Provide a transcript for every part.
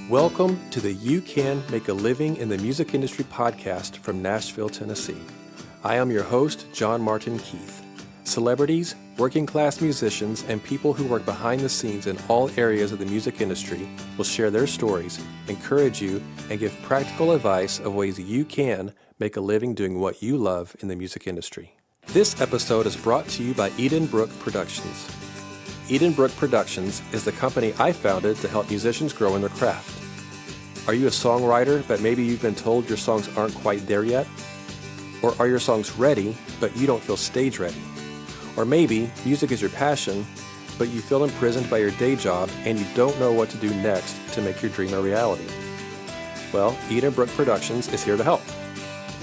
Welcome to the You Can Make a Living in the Music Industry podcast from Nashville, Tennessee. I am your host, John Martin Keith. Celebrities, working class musicians, and people who work behind the scenes in all areas of the music industry will share their stories, encourage you, and give practical advice of ways you can make a living doing what you love in the music industry. This episode is brought to you by Edenbrook Productions. Edenbrook Productions is the company I founded to help musicians grow in their craft. Are you a songwriter, but maybe you've been told your songs aren't quite there yet? Or are your songs ready, but you don't feel stage ready? Or maybe music is your passion, but you feel imprisoned by your day job and you don't know what to do next to make your dream a reality? Well, Edenbrook Productions is here to help.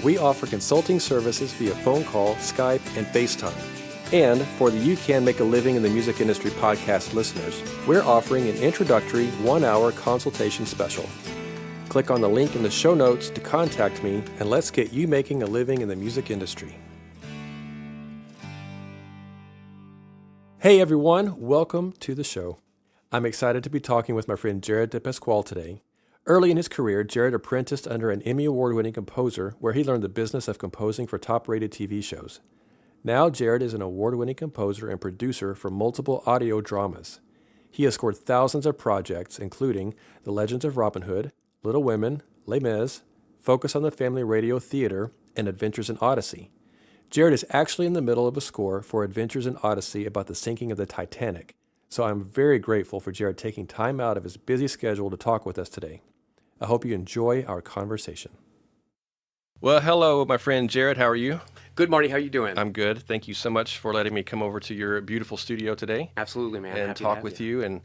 We offer consulting services via phone call, Skype, and FaceTime. And for the You Can Make a Living in the Music Industry podcast listeners, we're offering an introductory 1-hour consultation special. Click on the link in the show notes to contact me, and let's get you making a living in the music industry. Hey everyone, welcome to the show. I'm excited to be talking with my friend Jared DePasquale today. Early in his career, Jared apprenticed under an Emmy Award-winning composer where he learned the business of composing for top-rated TV shows. Now Jared is an award-winning composer and producer for multiple audio dramas. He has scored thousands of projects, including The Legends of Robin Hood, Little Women, Les Mis, Focus on the Family Radio Theater, and Adventures in Odyssey. Jared is actually in the middle of a score for Adventures in Odyssey about the sinking of the Titanic, so I'm very grateful for Jared taking time out of his busy schedule to talk with us today. I hope you enjoy our conversation. Well, hello, my friend Jared. How are you? Good, Marty. How are you doing? I'm good. Thank you so much for letting me come over to your beautiful studio today. Absolutely, man. And Happy talk with you. And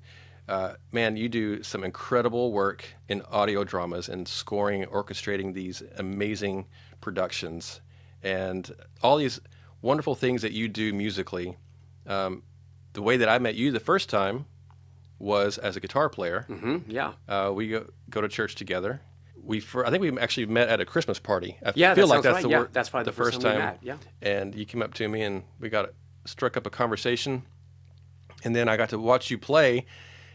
man, you do some incredible work in audio dramas and scoring, orchestrating these amazing productions and all these wonderful things that you do musically. The way that I met you the first time was as a guitar player. Mm-hmm, yeah. We go to church together. I think we actually met at a Christmas party. I Yeah, feel that like sounds that's right. That's probably the first time we met. Yeah. And you came up to me and we struck up a conversation. And then I got to watch you play.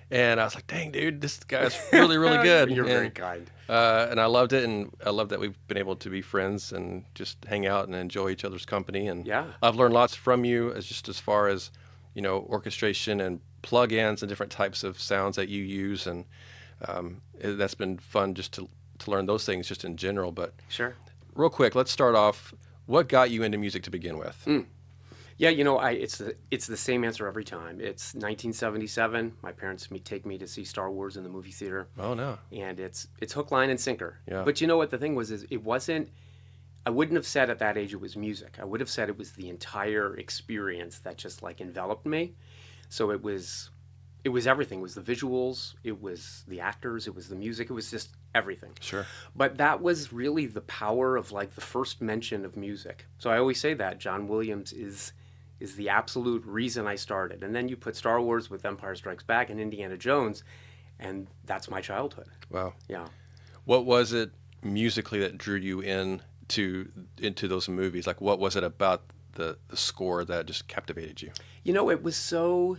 And I was like, dang, dude, this guy's really, really good. You're very kind. And I loved it. And I love that we've been able to be friends and just hang out and enjoy each other's company. And yeah. I've learned lots from you as far as, orchestration and plug-ins and different types of sounds that you use. And that's been fun just to learn those things just in general. But sure. Real quick, let's start off. What got you into music to begin with? Yeah, it's the same answer every time. It's 1977. My parents take me to see Star Wars in the movie theater. Oh no! And it's hook, line, and sinker. Yeah. But you know what the thing was is it wasn't. I wouldn't have said at that age it was music. I would have said it was the entire experience that just enveloped me. So it was everything. It was the visuals. It was the actors. It was the music. It was just everything. Sure. But that was really the power of the first mention of music. So I always say that John Williams is the absolute reason I started. And then you put Star Wars with Empire Strikes Back and Indiana Jones, and that's my childhood. Wow. Yeah. What was it musically that drew you into those movies? What was it about the score that just captivated you? It was so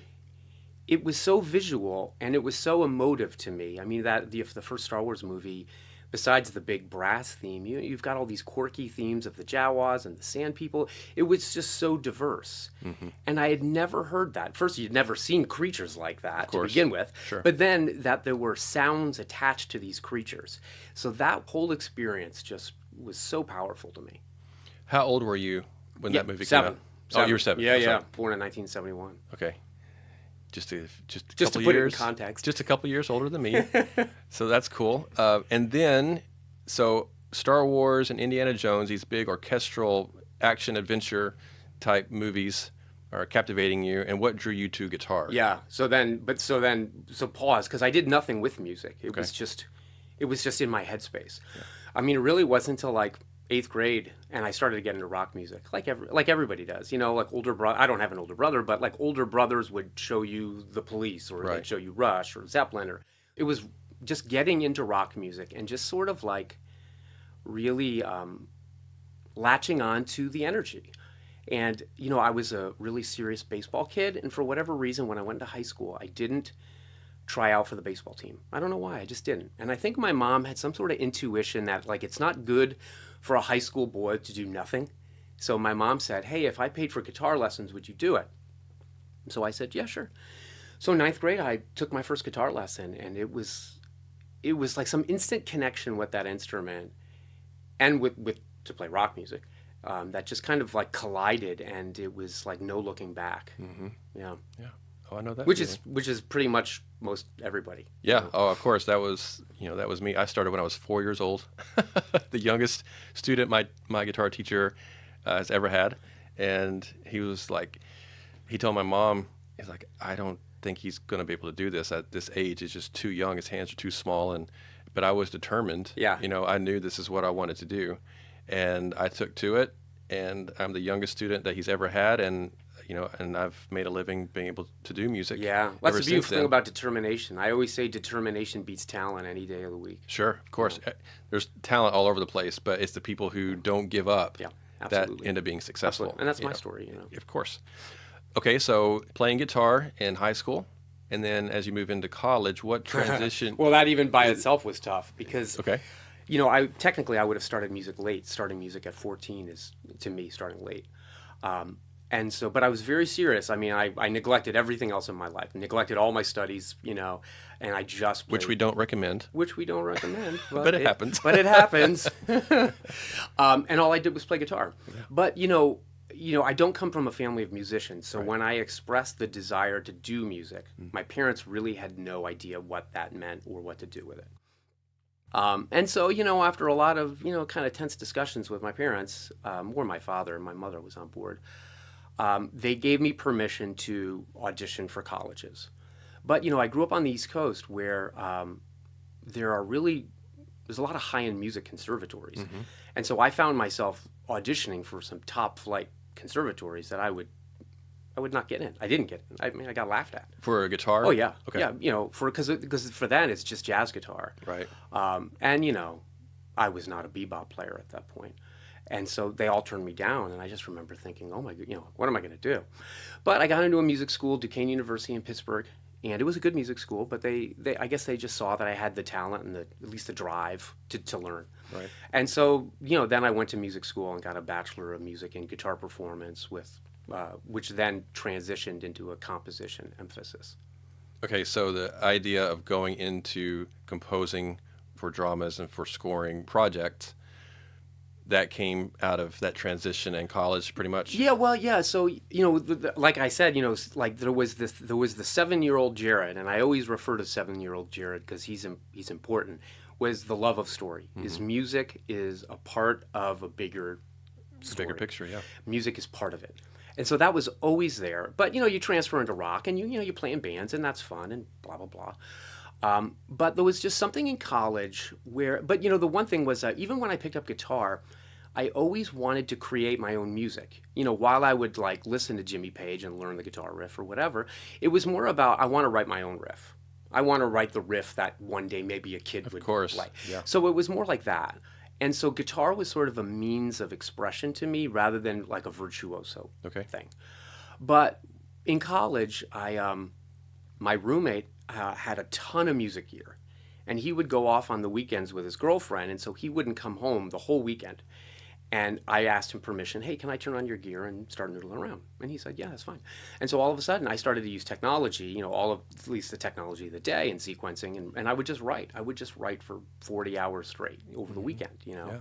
visual and it was so emotive to me. I mean, the first Star Wars movie, besides the big brass theme, you've got all these quirky themes of the Jawas and the Sand People. It was just so diverse. Mm-hmm. And I had never heard that. First, you'd never seen creatures like that to begin with. Sure. But then that there were sounds attached to these creatures. So that whole experience just was so powerful to me. How old were you when that movie came out? 7. Oh, you were 7. Yeah, yeah. Born in 1971. Okay. Just a to couple put years, it in context. Just a couple years older than me. So that's cool. And then, so Star Wars and Indiana Jones, these big orchestral action adventure type movies are captivating you. And what drew you to guitar? Yeah. So pause, because I did nothing with music. It was just in my headspace. Yeah. I mean, it really wasn't until 8th grade, and I started to get into rock music, like everybody does. Older brother. I don't have an older brother, but older brothers would show you the Police, or they'd show you Rush or Zeppelin, or it was just getting into rock music and just sort of really latching on to the energy. And I was a really serious baseball kid, and for whatever reason, when I went to high school, I didn't try out for the baseball team. I don't know why, I just didn't. And I think my mom had some sort of intuition that like it's not good for a high school boy to do nothing. So my mom said, hey, if I paid for guitar lessons, would you do it? So I said, yeah, sure. So ninth grade, I took my first guitar lesson, and it was like some instant connection with that instrument and with to play rock music that just kind of like collided, and it was like no looking back. Mm-hmm. Yeah. Yeah. Oh, I know that. Which is pretty much most everybody. Yeah. Oh, of course. That was me. I started when I was 4 years old. The youngest student my guitar teacher has ever had. And he told my mom, he's like, I don't think he's going to be able to do this at this age. He's just too young. His hands are too small. But I was determined. Yeah. I knew this is what I wanted to do. And I took to it. And I'm the youngest student that he's ever had. And I've made a living being able to do music. Yeah, that's the beautiful thing about determination. I always say determination beats talent any day of the week. Sure, of course. Yeah. There's talent all over the place, but it's the people who don't give up that end up being successful. Absolutely. And that's my story. Of course. Okay, so playing guitar in high school, and then as you move into college, what transition? Well, that even by itself was tough because, okay. I would have started music late. Starting music at 14 is, to me, starting late. And so, but I was very serious. I mean, I neglected everything else in my life. Neglected all my studies, and I just played. Which we don't recommend. But it happens. But it happens. And all I did was play guitar. Yeah. But, I don't come from a family of musicians. So when I expressed the desire to do music, my parents really had no idea what that meant or what to do with it. And so, after a lot of, kind of tense discussions with my parents, or my father, my mother was on board. They gave me permission to audition for colleges. But, I grew up on the East Coast where there's a lot of high-end music conservatories. Mm-hmm. And so I found myself auditioning for some top-flight conservatories that I would not get in. I didn't get in. I mean, I got laughed at. For a guitar? Oh, yeah. Okay. Yeah, because for that, it's just jazz guitar. Right. And, I was not a bebop player at that point. And so they all turned me down, and I just remember thinking, oh my God, what am I going to do? But I got into a music school, Duquesne University in Pittsburgh, and it was a good music school, but I guess they just saw that I had the talent and at least the drive to learn. Right. And so, then I went to music school and got a Bachelor of Music in Guitar Performance which then transitioned into a composition emphasis. Okay, so the idea of going into composing for dramas and for scoring projects, that came out of that transition in college, pretty much. Yeah, well, yeah. So like I said, like there was the 7-year-old Jared, and I always refer to 7-year-old Jared because he's important. Was the love of story. Mm-hmm. His music is a part of a bigger story. Bigger picture, yeah. Music is part of it, and so that was always there. But you transfer into rock, and you play in bands, and that's fun, and blah blah blah. But there was just something in college but the one thing was even when I picked up guitar, I always wanted to create my own music. While I would like listen to Jimmy Page and learn the guitar riff or whatever, it was more about I want to write my own riff. I want to write the riff that one day maybe a kid would play. Yeah. So it was more like that. And so guitar was sort of a means of expression to me rather than like a virtuoso thing. But in college, my roommate had a ton of music gear, and he would go off on the weekends with his girlfriend, and so he wouldn't come home the whole weekend. And I asked him permission, hey, can I turn on your gear and start noodling around? And he said, yeah, that's fine. And so all of a sudden I started to use technology, at least the technology of the day and sequencing, and I would just write. I would just write for 40 hours straight over the weekend, Yeah.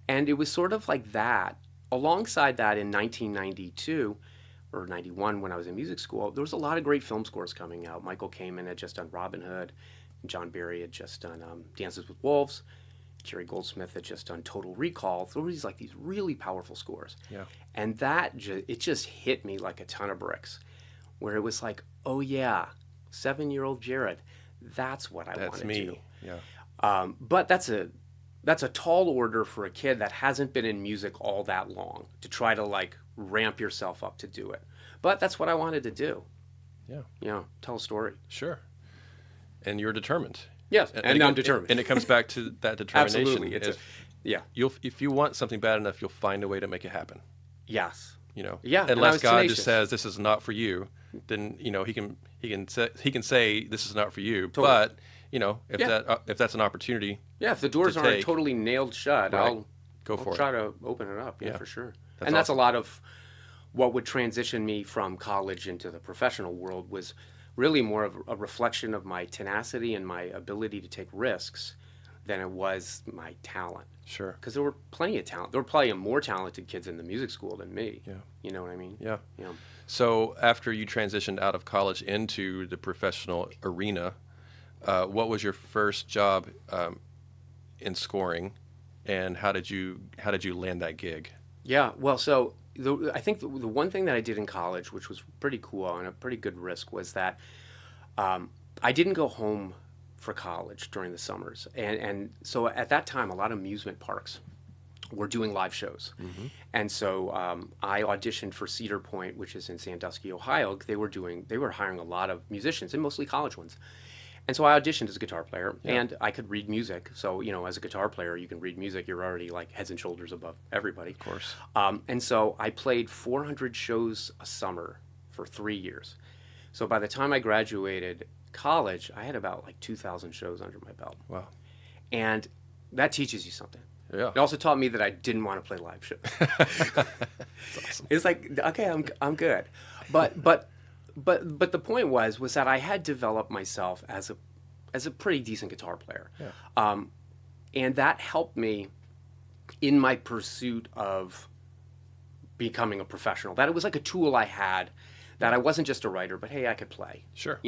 And it was sort of like that. Alongside that, in 1992 or 91 when I was in music school, there was a lot of great film scores coming out. Michael Kamen had just done Robin Hood. John Barry had just done Dances with Wolves. Jerry Goldsmith had just done Total Recall. There were these really powerful scores. Yeah. And it just hit me like a ton of bricks, where it was like, oh yeah, 7-year-old Jared, that's what I want to do. Yeah. But that's a tall order for a kid that hasn't been in music all that long to try to like ramp yourself up to do it. But that's what I wanted to do. Yeah. Tell a story. Sure. And you're determined. Yes, and I'm determined. And it comes back to that determination. Absolutely. If you want something bad enough, you'll find a way to make it happen. Yes. Unless God just says this is not for you. then he can say this is not for you. Totally. But if that's an opportunity, if the doors aren't totally nailed shut, right, I'll for it. Try to open it up. Yeah, for sure. That's and that's awesome. a lot of what would transition me from college into the professional world was really more of a reflection of my tenacity and my ability to take risks than it was my talent. Sure. Because there were plenty of talent. There were probably more talented kids in the music school than me. Yeah. You know what I mean? Yeah. Yeah. So after you transitioned out of college into the professional arena, what was your first job in scoring, and how did you land that gig? Yeah. Well, so I think the one thing that I did in college, which was pretty cool and a pretty good risk, was that I didn't go home for college during the summers. And so at that time, a lot of amusement parks were doing live shows. Mm-hmm. And so I auditioned for Cedar Point, which is in Sandusky, Ohio. They were hiring a lot of musicians, and mostly college ones. And so I auditioned as a guitar player, and I could read music. So, as a guitar player, you can read music. You're already like heads and shoulders above everybody. Of course. And so I played 400 shows a summer for 3 years. So by the time I graduated college, I had about like 2,000 shows under my belt. Wow. And that teaches you something. Yeah. It also taught me that I didn't want to play live shows. That's awesome. It's like, okay, I'm good. But the point was that I had developed myself as a pretty decent guitar player. Yeah. And that helped me in my pursuit of becoming a professional. That it was like a tool I had, that I wasn't just a writer, but hey, I could play. Sure.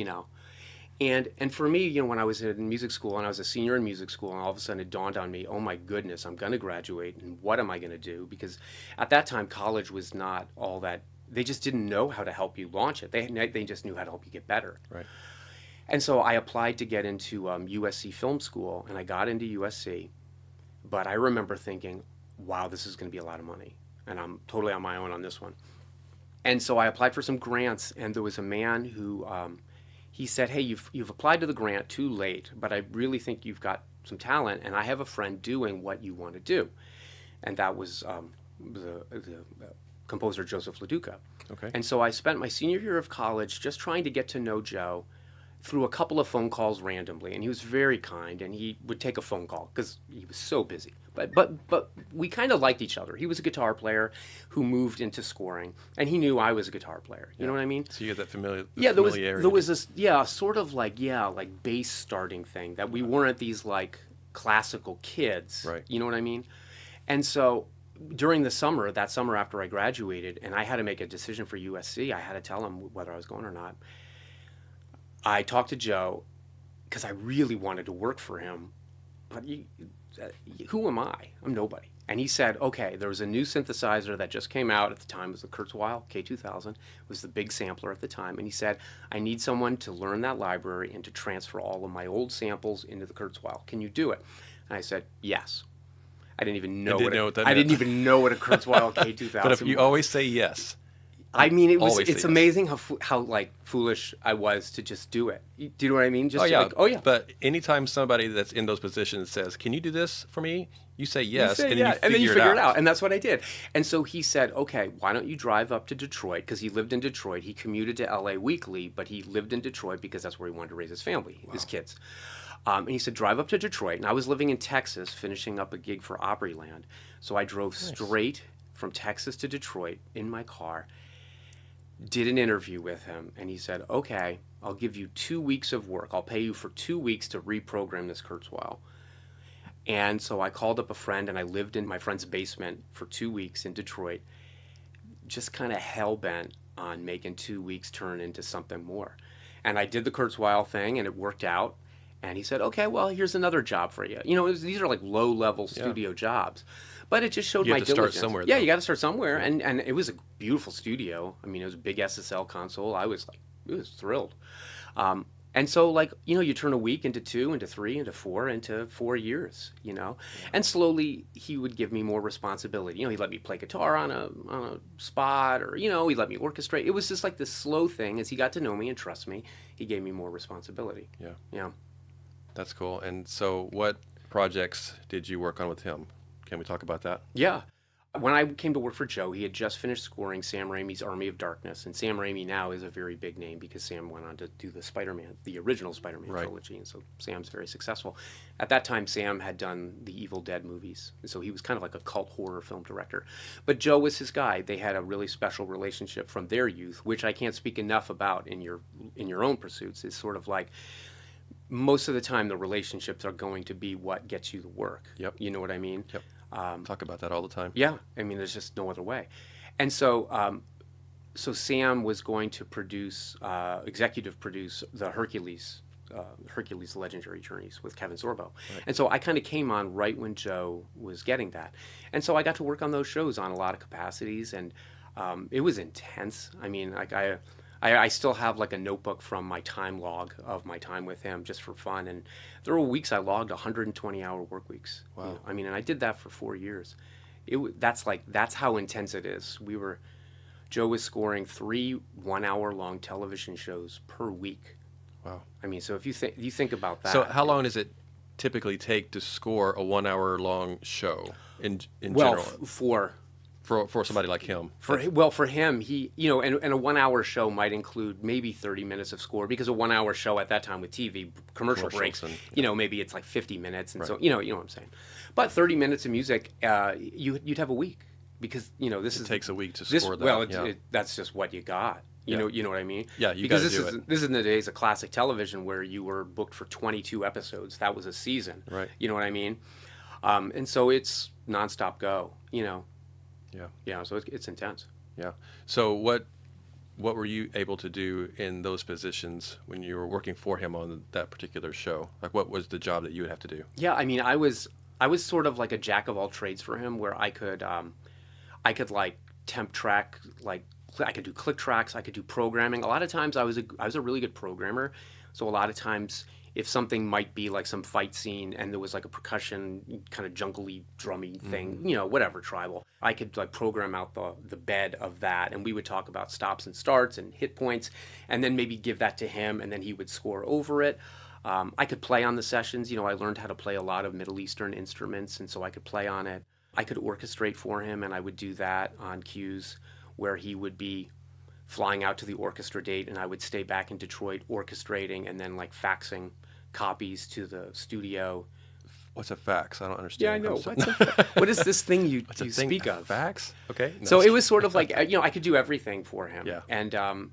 And for me, when I was in music school and I was a senior in music school, and all of a sudden it dawned on me, oh my goodness, I'm going to graduate, and what am I going to do? Because at that time, college was not all that. They just didn't know how to help you launch it. They just knew how to help you get better. Right. And so I applied to get into USC Film School, and I got into USC. But I remember thinking, wow, this is going to be a lot of money, and I'm totally on my own on this one. And so I applied for some grants, and there was a man who he said, hey, you've applied to the grant too late, but I really think you've got some talent, and I have a friend doing what you want to do. And that was the composer Joseph LoDuca. Okay. And so I spent my senior year of college just trying to get to know Joe through a couple of phone calls randomly, and he was very kind, and he would take a phone call because he was so busy. But we kind of liked each other. He was a guitar player who moved into scoring, and he knew I was a guitar player. You know what I mean? So you had that familiarity. There was this sort of like base starting thing that we weren't these like classical kids. Right. You know what I mean? And so during that summer after I graduated, and I had to make a decision for USC, I had to tell him whether I was going or not. I talked to Joe because I really wanted to work for him, but who am I? I'm nobody. And he said, okay, there was a new synthesizer that just came out at the time. It was the Kurzweil K2000. It was the big sampler at the time. And he said, I need someone to learn that library and to transfer all of my old samples into the Kurzweil. Can you do it? And I said, yes. I didn't even know I didn't even know what a Kurzweil K2000 But if you always say yes. I mean, it's amazing how like foolish I was to just do it. Do you know what I mean? Just yeah. But anytime somebody that's in those positions says, "Can you do this for me?" You say yes, and then you figure it out. And that's what I did. And so he said, "Okay, why don't you drive up to Detroit?" Because he lived in Detroit. He commuted to LA weekly, but he lived in Detroit because that's where he wanted to raise his family, his kids. And he said, drive up to Detroit. And I was living in Texas, finishing up a gig for Opryland. So I drove straight from Texas to Detroit in my car. Did an interview with him, and he said, okay, I'll give you 2 weeks of work. I'll pay you for 2 weeks to reprogram this Kurzweil. And so I called up a friend, and I lived in my friend's basement for 2 weeks in Detroit, just kind of hell-bent on making 2 weeks turn into something more. And I did the Kurzweil thing, and it worked out. And he said, okay, well, here's another job for you. These are like low-level studio jobs. But it just showed my diligence. You have to start somewhere. Yeah, you got to start somewhere. And it was a beautiful studio. I mean, it was a big SSL console. I was thrilled. And so, you turn a week into 2, into 3, into 4, into 4 years, And slowly, he would give me more responsibility. He'd let me play guitar on a spot, or, he'd let me orchestrate. It was just like this slow thing. As he got to know me and trust me, he gave me more responsibility. Yeah. Yeah. That's cool. And so what projects did you work on with him? Can we talk about that? Yeah. When I came to work for Joe, he had just finished scoring Sam Raimi's Army of Darkness, and Sam Raimi now is a very big name because Sam went on to do the original Spider-Man trilogy, and so Sam's very successful. At that time, Sam had done the Evil Dead movies, and so he was kind of like a cult horror film director. But Joe was his guy. They had a really special relationship from their youth, which I can't speak enough about in your own pursuits. It's sort of like most of the time the relationships are going to be what gets you the work. Yep. You know what I mean? Yep. Talk about that all the time. Yeah, I mean, there's just no other way. And so, so Sam was going to executive produce the Hercules Legendary Journeys with Kevin Sorbo. Right. And so I kind of came on right when Joe was getting that. And so I got to work on those shows on a lot of capacities, and it was intense. I mean, like I still have like a notebook from my time log of my time with him just for fun. And there were weeks I logged 120-hour work weeks. Wow. You know, I mean, and I did that for 4 years. That's how intense it is. Joe was scoring 3 1-hour long television shows per week. Wow. I mean, so if you think about that. So how long does it typically take to score a 1-hour long show in well, general? For somebody like him. For him, he, and a 1-hour show might include maybe 30 minutes of score, because a 1-hour show at that time with TV, commercial breaks, and, maybe it's like 50 minutes. And so, you know what I'm saying. But 30 minutes of music, you'd have a week, because, it takes a week to score that. Well, that's just what you got. You know what I mean? Yeah, because this is in the days of classic television where you were booked for 22 episodes. That was a season. Right. You know what I mean? And so it's nonstop go, Yeah. Yeah, so it's intense. Yeah. So what were you able to do in those positions when you were working for him on that particular show? Like, what was the job that you would have to do? Yeah, I mean, I was sort of like a jack of all trades for him, where I could like temp track, like I could do click tracks, I could do programming. A lot of times I was a really good programmer, so a lot of times if something might be like some fight scene and there was like a percussion kind of jungly drummy thing, whatever, tribal, I could like program out the bed of that, and we would talk about stops and starts and hit points, and then maybe give that to him, and then he would score over it. I could play on the sessions. I learned how to play a lot of Middle Eastern instruments, and so I could play on it. I could orchestrate for him, and I would do that on cues where he would be flying out to the orchestra date, and I would stay back in Detroit orchestrating and then like faxing copies to the studio. What's a fax? I don't understand. Yeah, I know. What is this thing you speak of? Fax? Okay. No. So it was sort of like, I could do everything for him. Yeah. And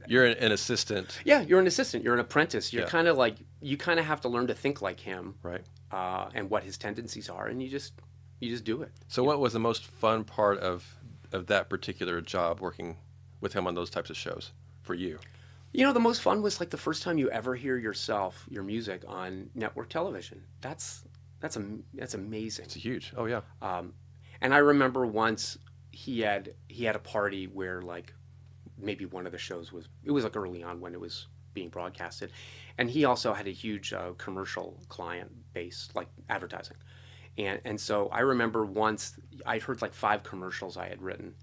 you're an assistant. Yeah, you're an assistant. You're an apprentice. You're kind of like, you kind of have to learn to think like him. Right. And what his tendencies are, and you just do it. So what was the most fun part of that particular job, working with him on those types of shows for you? The most fun was like the first time you ever hear your music on network television. That's amazing. It's huge. Oh yeah. And I remember once he had a party where like maybe one of the shows was like early on when it was being broadcasted, and he also had a huge commercial client base, like advertising, and so I remember once I heard like 5 commercials I had written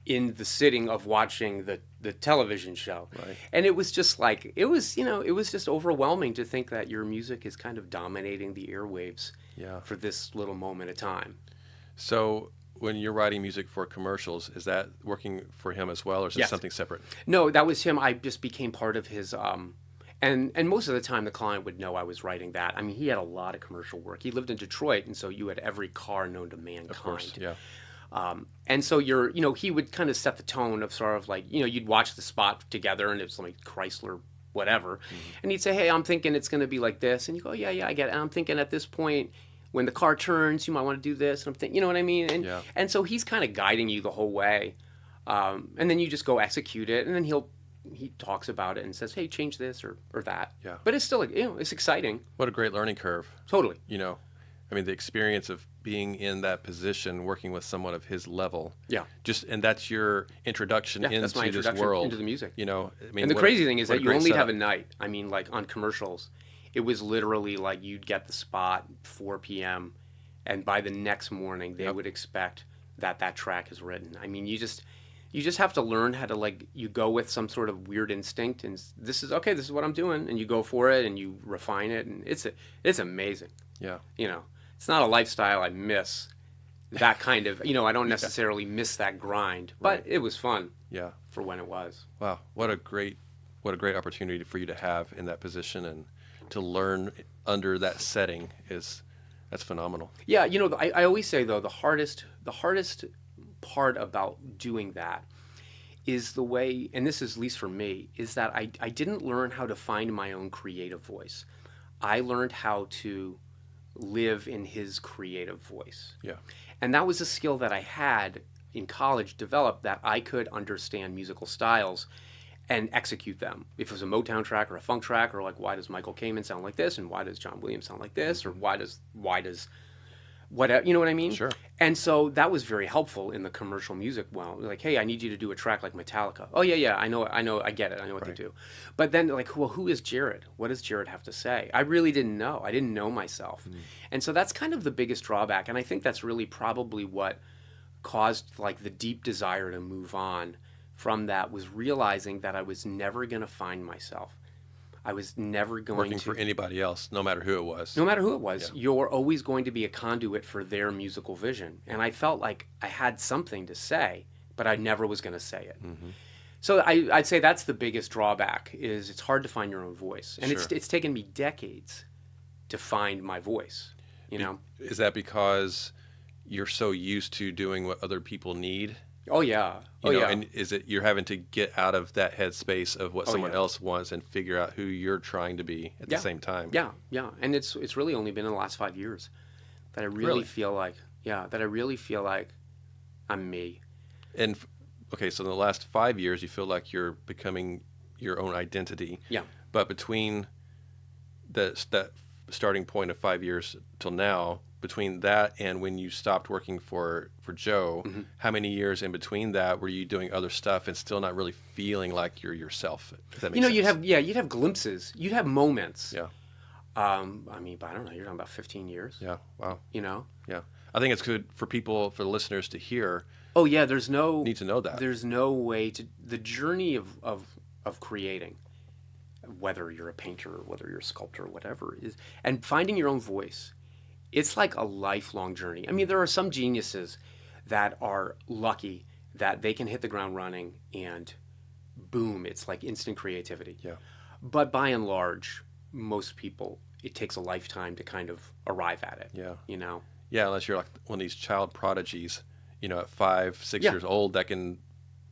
in the sitting of watching the television show. Right. And it was just like, it was just overwhelming to think that your music is kind of dominating the airwaves for this little moment of time. So when you're writing music for commercials, is that working for him as well, or is it something separate? No, that was him. I just became part of his, and most of the time the client would know I was writing that. I mean, he had a lot of commercial work. He lived in Detroit, and so you had every car known to mankind. Of course, yeah. And so he would kind of set the tone of sort of like, you'd watch the spot together, and it's like Chrysler, whatever. Mm-hmm. And he'd say, hey, I'm thinking it's going to be like this. And you go, yeah, I get it. And I'm thinking at this point, when the car turns, you might want to do this. And I'm thinking, you know what I mean? And so he's kind of guiding you the whole way. And then you just go execute it. And then he talks about it and says, hey, change this or that. Yeah. But it's still, it's exciting. What a great learning curve. Totally. I mean, the experience of being in that position, working with someone of his level. Yeah. And that's your introduction into that's my introduction this world. into the music. I mean, and the crazy thing is that you only have a night. I mean, like on commercials, it was literally like you'd get the spot 4 p.m. and by the next morning they would expect that track is written. I mean, you just have to learn how to, like, you go with some sort of weird instinct, and this is what I'm doing, and you go for it and you refine it, and it's amazing. Yeah. It's not a lifestyle I miss that kind of, I don't necessarily miss that grind, but it was fun. Yeah. For when it was. Wow, what a great opportunity for you to have in that position, and to learn under that setting that's phenomenal. Yeah, I always say though the hardest part about doing that is the way, and this is at least for me, is that I didn't learn how to find my own creative voice. I learned how to live in his creative voice. Yeah. And that was a skill that I had in college developed, that I could understand musical styles and execute them. If it was a Motown track or a funk track, or like, why does Michael Kamen sound like this, and why does John Williams sound like this, or why does what, you know what I mean? Sure. And so that was very helpful in the commercial music. Well, like, hey, I need you to do a track like Metallica. Oh yeah, I know, I get it, I know what to do. But then like, well, who is Jared? What does Jared have to say? I really didn't know. I didn't know myself. And so that's kind of the biggest drawback. And I think that's really probably what caused like the deep desire to move on from that, was realizing that I was never going to find myself. I was never going working for anybody else, no matter who it was. No matter who it was, you're always going to be a conduit for their musical vision. And I felt like I had something to say, but I never was going to say it. So I'd say that's the biggest drawback, is it's hard to find your own voice. And it's taken me decades to find my voice, Is that because you're so used to doing what other people need? Oh yeah. And is it you're having to get out of that headspace of what someone else wants and figure out who you're trying to be at the same time? Yeah. And it's really only been in the last 5 years that I really feel like I'm me. And okay, so in the last 5 years, you feel like you're becoming your own identity. Yeah. But between that starting point of 5 years till now, between that and when you stopped working for Joe, how many years in between that were you doing other stuff and still not really feeling like you're yourself? If that makes sense. you'd have glimpses, you'd have moments. Yeah. I mean, but I don't know, you're talking about 15 years. Yeah. Wow. Yeah. I think it's good for the listeners to hear. Oh yeah, need to know that. There's no way to, the journey of creating, whether you're a painter or whether you're a sculptor or whatever, is, and finding your own voice, it's like a lifelong journey. I mean, there are some geniuses that are lucky that they can hit the ground running and boom, it's like instant creativity. Yeah. But by and large, most people, it takes a lifetime to kind of arrive at it. Yeah. Yeah, unless you're like one of these child prodigies, at 5, 6 years old, that can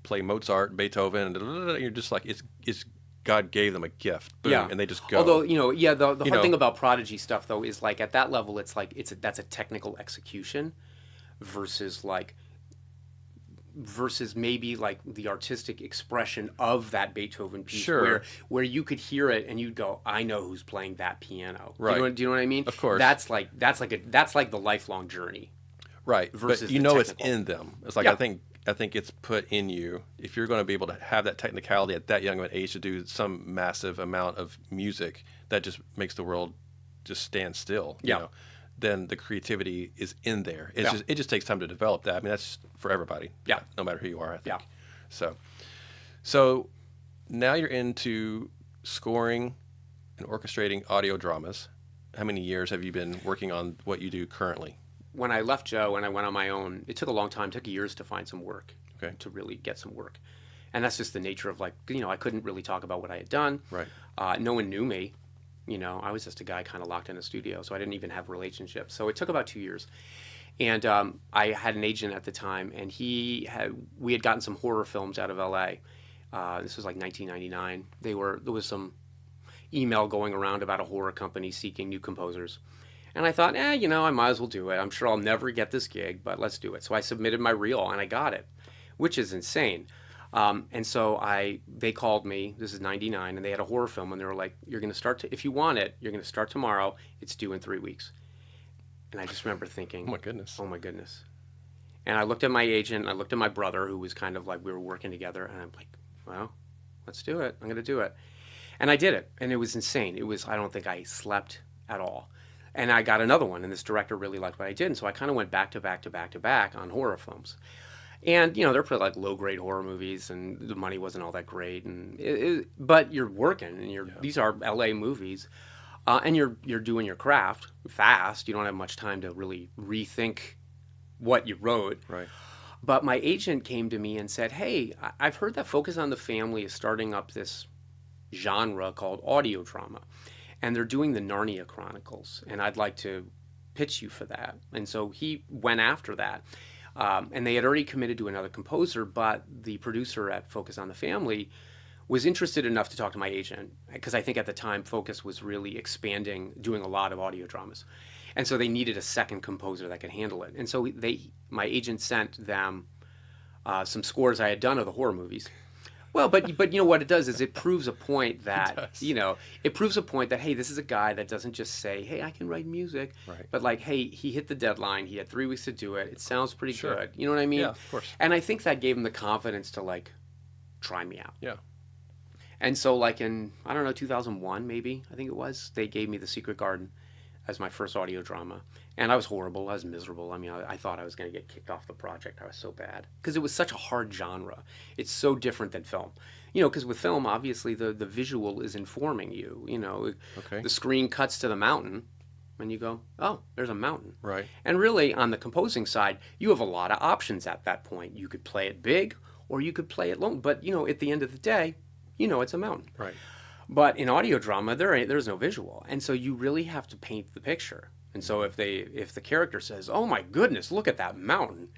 play Mozart, Beethoven, and you're just like, it's God gave them a gift, boom, and they just go. Although, the hard thing about prodigy stuff, though, is like at that level, it's like that's a technical execution versus maybe like the artistic expression of that Beethoven piece, where you could hear it and you'd go, I know who's playing that piano. Right. Do you know what I mean? Of course. That's like the lifelong journey. Right. Versus but it's in them. It's like I think it's put in you. If you're going to be able to have that technicality at that young of an age to do some massive amount of music that just makes the world just stand still, then the creativity is in there. It just takes time to develop that. I mean, that's for everybody. Yeah. No matter who you are, I think. Yeah. So now you're into scoring and orchestrating audio dramas. How many years have you been working on what you do currently? When I left Joe and I went on my own, it took a long time. It took years to find some work, to really get some work. And that's just the nature of I couldn't really talk about what I had done. Right. No one knew me. I was just a guy kind of locked in a studio, so I didn't even have relationships. So it took about 2 years. And I had an agent at the time, and we had gotten some horror films out of LA. This was like 1999. There was some email going around about a horror company seeking new composers. And I thought, I might as well do it. I'm sure I'll never get this gig, but let's do it. So I submitted my reel, and I got it, which is insane. And so they called me, this is 99, and they had a horror film, and they were like, you're going to start, if you want it, you're going to start tomorrow. It's due in 3 weeks. And I just remember thinking, oh my goodness. And I looked at my agent, I looked at my brother, who was kind of like, we were working together, and I'm like, well, let's do it. I'm going to do it. And I did it, and it was insane. I don't think I slept at all. And I got another one, and this director really liked what I did, and so I kind of went back to back on horror films. And, they're pretty like low-grade horror movies, and the money wasn't all that great, but you're working, and these are LA movies, and you're doing your craft fast. You don't have much time to really rethink what you wrote. Right. But my agent came to me and said, hey, I've heard that Focus on the Family is starting up this genre called audio drama. And they're doing the Narnia Chronicles. And I'd like to pitch you for that. And so he went after that. And they had already committed to another composer, but the producer at Focus on the Family was interested enough to talk to my agent, because I think at the time Focus was really expanding, doing a lot of audio dramas. And so they needed a second composer that could handle it. And so my agent sent them some scores I had done of the horror movies. Well, but you know what it does is it proves a point that, it proves a point that, hey, this is a guy that doesn't just say, hey, I can write music, right. but like, hey, he hit the deadline. He had 3 weeks to do it. It sounds pretty good. You know what I mean? Yeah, of course. And I think that gave him the confidence to like try me out. Yeah. And so like in, I don't know, 2001 maybe, I think it was, they gave me The Secret Garden as my first audio drama. And I was horrible. I was miserable. I mean, I thought I was going to get kicked off the project. I was so bad. Because it was such a hard genre. It's so different than film. You know, because with film, obviously, the visual is informing you. You know, the screen cuts to the mountain, and you go, oh, there's a mountain. Right. And really, on the composing side, you have a lot of options at that point. You could play it big, or you could play it low. But, you know, at the end of the day, you know it's a mountain. Right. But in audio drama, there's no visual. And so you really have to paint the picture. And so if the character says, oh my goodness, look at that mountain,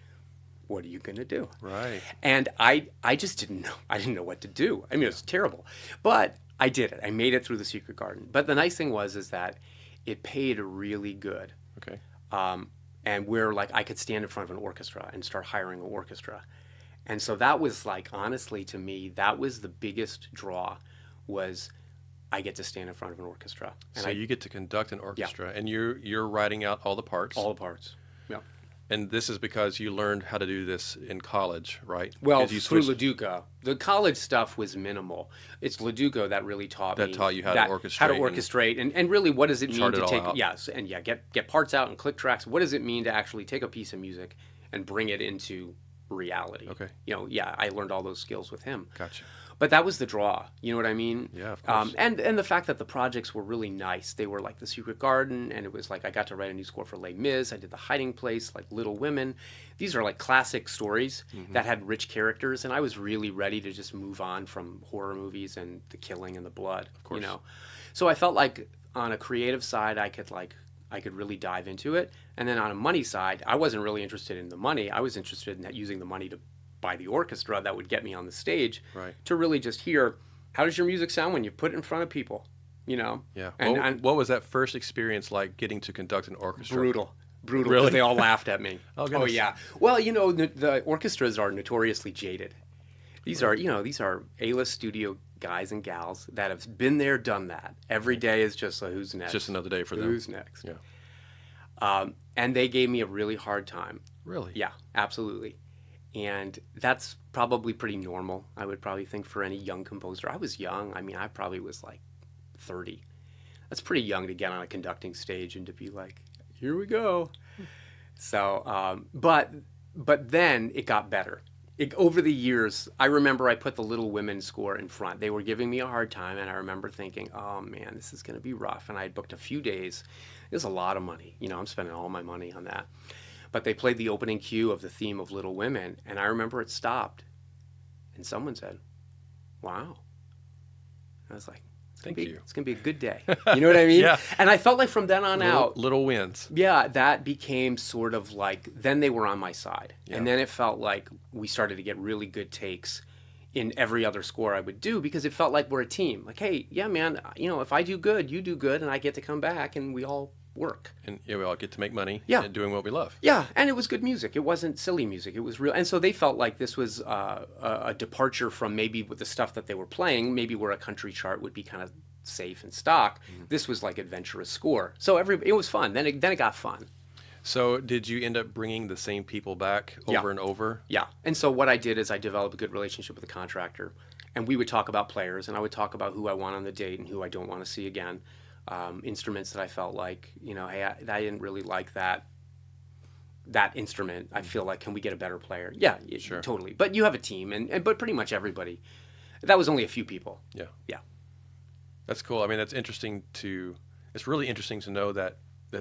what are you going to do? Right. And I just didn't know. I didn't know what to do. I mean, it was terrible. But I did it. I made it through The Secret Garden. But the nice thing is that it paid really good. Okay. And where like I could stand in front of an orchestra and start hiring an orchestra. And so that was like, honestly, to me, that was the biggest draw, was I get to stand in front of an orchestra. And so you get to conduct an orchestra, and you're writing out all the parts. All the parts, yeah. And this is because you learned how to do this in college, right? Well, through LoDuca. The college stuff was minimal. It's LoDuca that really taught me. That taught you how to orchestrate. How to orchestrate, and really what does it mean to take, out. Yes, and get parts out and click tracks. What does it mean to actually take a piece of music and bring it into reality? Okay. You know, I learned all those skills with him. Gotcha. But that was the draw. You know what I mean? Yeah, of course. And the fact that the projects were really nice. They were like The Secret Garden, and it was like I got to write a new score for Les Mis. I did The Hiding Place, like Little Women. These are like classic stories that had rich characters, and I was really ready to just move on from horror movies and the killing and the blood. Of course. You know, so I felt like on a creative side, I could really dive into it, and then on a money side, I wasn't really interested in the money. I was interested in using the money to buy the orchestra that would get me on the stage, right, to really just hear, how does your music sound when you put it in front of people, you know? Yeah. And what was that first experience like, getting to conduct an orchestra? Brutal. Really? They all laughed at me. Oh, yeah. Well, you know, the orchestras are notoriously jaded. These are A-list studio guys and gals that have been there, done that. Every day is just who's next. It's just another day for them. Who's next? Yeah. And they gave me a really hard time. Really? Yeah, absolutely. And that's probably pretty normal, I would probably think, for any young composer. I was young. I mean, I probably was like 30. That's pretty young to get on a conducting stage and to be like, here we go. So, but then it got better. Over the years, I remember I put the Little Women score in front. They were giving me a hard time, and I remember thinking, oh man, this is going to be rough. And I had booked a few days. It was a lot of money. You know, I'm spending all my money on that. But they played the opening cue of the theme of Little Women, and I remember it stopped. And someone said, wow. I was like, Thank you. It's going to be a good day. You know what I mean? Yeah. And I felt like from then on out. Little wins. Yeah, that became sort of like, then they were on my side. Yeah. And then it felt like we started to get really good takes in every other score I would do, because it felt like we're a team. Like, hey, yeah, man, you know, if I do good, you do good, and I get to come back, and we all work. And we all get to make money, yeah, doing what we love. Yeah, and it was good music. It wasn't silly music. It was real. And so they felt like this was a departure from maybe with the stuff that they were playing, maybe where a country chart would be kind of safe and stock. This was like adventurous score. So it was fun. Then it got fun. So did you end up bringing the same people back over and over? Yeah. And so what I did is I developed a good relationship with the contractor, and we would talk about players, and I would talk about who I want on the date and who I don't want to see again. Instruments that I felt like, you know, hey, I didn't really like that instrument. I feel like, can we get a better player? Yeah, sure. Totally. But you have a team, but pretty much everybody. That was only a few people. Yeah. Yeah. That's cool. I mean, it's really interesting to know that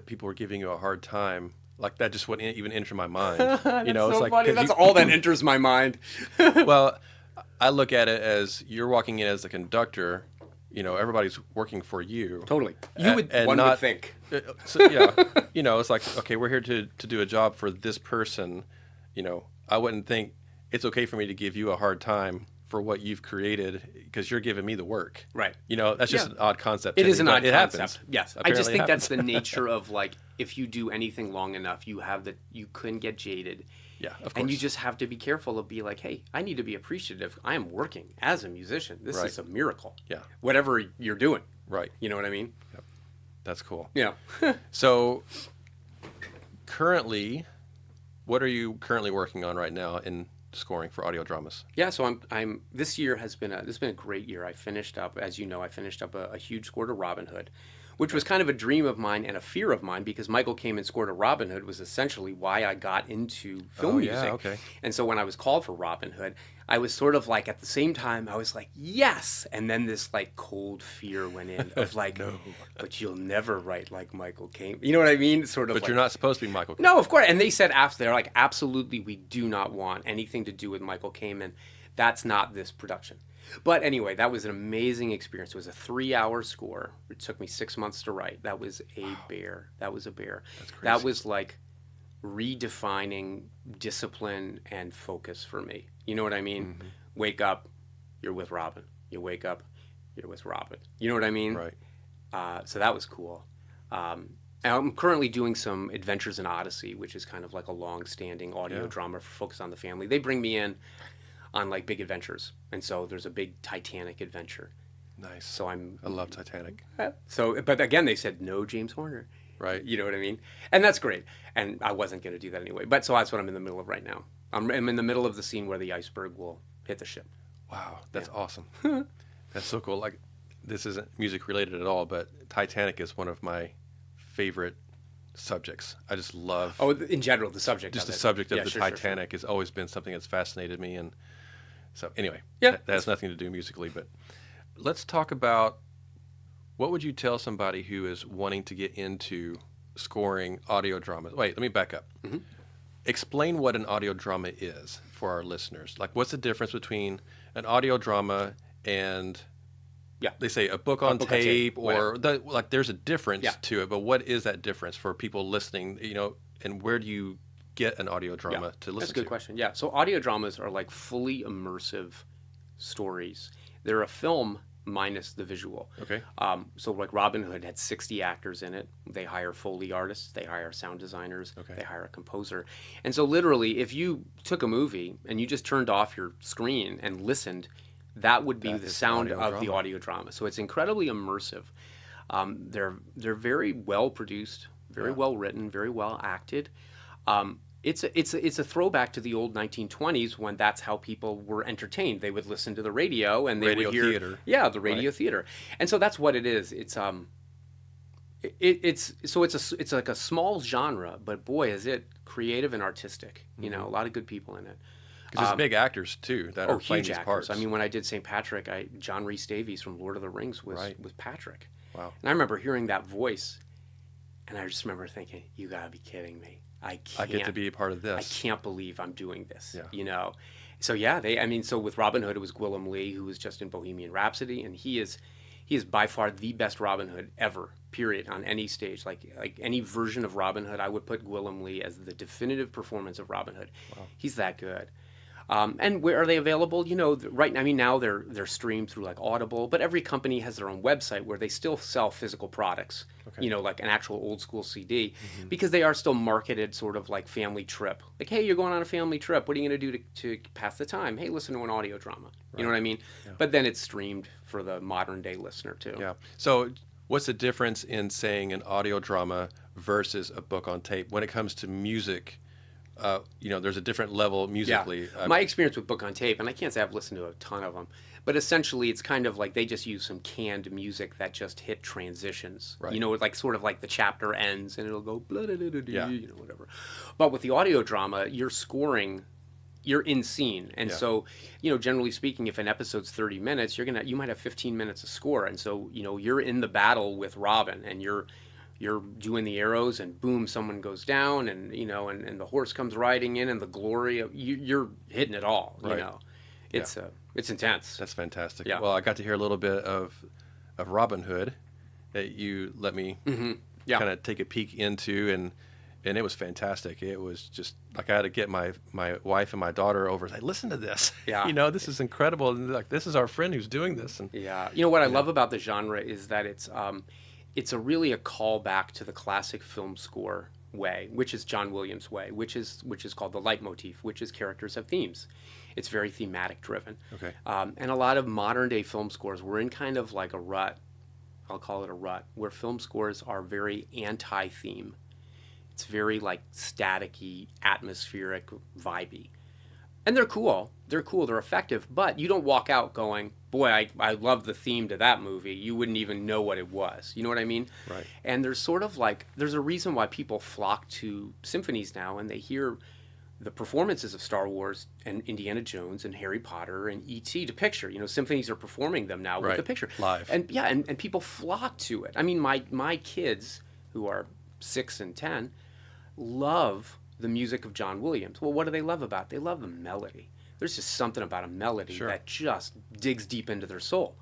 people were giving you a hard time Like that just wouldn't even enter my mind. That's It's so like, funny. That's all that enters my mind. well, I look at it as you're walking in as the conductor. Everybody's working for you. Totally. Would think. So, it's like, okay, we're here to do a job for this person. I wouldn't think it's okay for me to give you a hard time for what you've created because you're giving me the work. Right. That's just an odd concept. It is an odd concept. Happens. Yes. I just think that's the nature of like, if you do anything long enough, you couldn't get jaded. Yeah, of course. And you just have to be careful of be like, hey, I need to be appreciative. I am working as a musician. This is a miracle. Yeah. Whatever you're doing. Right. You know what I mean? Yep. That's cool. Yeah. So currently, what are you currently working on right now in scoring for audio dramas? Yeah, so I'm this year has been a great year. I finished up, as you know, a huge score to Robin Hood, which was kind of a dream of mine and a fear of mine because Michael Kamen score to Robin Hood was essentially why I got into film music. Yeah, okay. And so when I was called for Robin Hood, I was sort of like, at the same time, I was like, yes! And then this like cold fear went in of like, no. But you'll never write like Michael Kamen. You know what I mean? Sort of. But like, you're not supposed to be Michael Kamen. No, of course. And they said, they're like, absolutely, we do not want anything to do with Michael Kamen. That's not this production. But anyway, that was an amazing experience. It was a 3-hour score. It took me 6 months to write. That was a bear. That was a bear. That's crazy. That was like redefining discipline and focus for me. You know what I mean? Mm-hmm. Wake up, you're with Robin. You wake up, you're with Robin. You know what I mean? Right. So that was cool. I'm currently doing some Adventures in Odyssey, which is kind of like a long-standing audio drama for Focus on the Family. They bring me in on like big adventures, and so there's a big Titanic adventure. Nice. So I love Titanic. So, but again, they said no James Horner. Right. You know what I mean? And that's great. And I wasn't going to do that anyway. But so that's what I'm in the middle of right now. I'm in the middle of the scene where the iceberg will hit the ship. Wow, that's awesome. That's so cool. Like, this isn't music related at all, but Titanic is one of my favorite subjects. I just love. Oh, in general, the subject. Just of the it. subject of the sure, Titanic has always been something that's fascinated me, and so anyway, that has nothing to do musically. But let's talk about what would you tell somebody who is wanting to get into scoring audio dramas. Wait, let me back up. Mm-hmm. Explain what an audio drama is for our listeners. Like, what's the difference between an audio drama and they say a book on tape, or there's a difference to it, but what is that difference for people listening, and where do you get an audio drama to listen to? That's a good question. Yeah. So audio dramas are like fully immersive stories. They're a film minus the visual. Okay. So like Robin Hood had 60 actors in it. They hire Foley artists, they hire sound designers, they hire a composer. And so literally, if you took a movie and you just turned off your screen and listened, that would be the sound of the audio drama. So it's incredibly immersive. They're very well produced, very well written, very well acted. It's a throwback to the old 1920s when that's how people were entertained. They would listen to the radio and they would hear theater. Yeah, the radio theater. And so that's what it is. It's like a small genre, but boy, is it creative and artistic. You know, a lot of good people in it. Because there's big actors too that are playing huge these actors. parts. I mean, when I did St. Patrick, John Rhys Davies from Lord of the Rings was Patrick. Wow. And I remember hearing that voice, and I just remember thinking, "You gotta be kidding me! I get to be a part of this. I can't believe I'm doing this." Yeah. You know. So so with Robin Hood, it was Gwilym Lee, who was just in Bohemian Rhapsody, and he is by far the best Robin Hood ever. Period. On any stage, like any version of Robin Hood, I would put Gwilym Lee as the definitive performance of Robin Hood. Wow. He's that good. And where are they available? You know, right now, I mean, now they're streamed through like Audible, but every company has their own website where they still sell physical products, you know, like an actual old school CD, because they are still marketed sort of like family trip. Like, hey, you're going on a family trip. What are you going to do to pass the time? Hey, listen to an audio drama. You know what I mean? Yeah. But then it's streamed for the modern day listener too. Yeah. So what's the difference in saying an audio drama versus a book on tape when it comes to music? You know, there's a different level musically. Yeah. My experience with book on tape, and I can't say I've listened to a ton of them, but essentially it's kind of like they just use some canned music that just hit transitions. Right. You know, like sort of like the chapter ends and it'll go blah, blah, blah, blah, you know, whatever. But with the audio drama, you're scoring, you're in scene, and so, you know, generally speaking, if an episode's 30 minutes, you might have 15 minutes of score, and so, you know, you're in the battle with Robin, and you're you're doing the arrows and boom, someone goes down, and and the horse comes riding in, and the glory of you're hitting it all. Right. It's intense. That's fantastic. Yeah. Well, I got to hear a little bit of Robin Hood that you let me kind of take a peek into, and it was fantastic. It was just like I had to get my wife and my daughter over and say, listen to this. Yeah. This is incredible. And like, this is our friend who's doing this. And what I love about the genre is that it's really a callback to the classic film score way, which is John Williams' way, which is called the Light Motif, which is characters have themes. It's very thematic driven. Okay. And a lot of modern day film scores, we're in kind of like a rut. I'll call it a rut, where film scores are very anti-theme. It's very like staticky, atmospheric, vibey. And they're cool. They're effective, but you don't walk out going, boy, I love the theme to that movie. You wouldn't even know what it was. You know what I mean? Right. And there's sort of like, there's a reason why people flock to symphonies now, and they hear the performances of Star Wars and Indiana Jones and Harry Potter and E.T. to picture. Symphonies are performing them now with the picture. Live. And people flock to it. I mean, my kids, who are 6 and 10, love the music of John Williams. Well, what do they love about it? They love the melody. There's just something about a melody that just digs deep into their soul.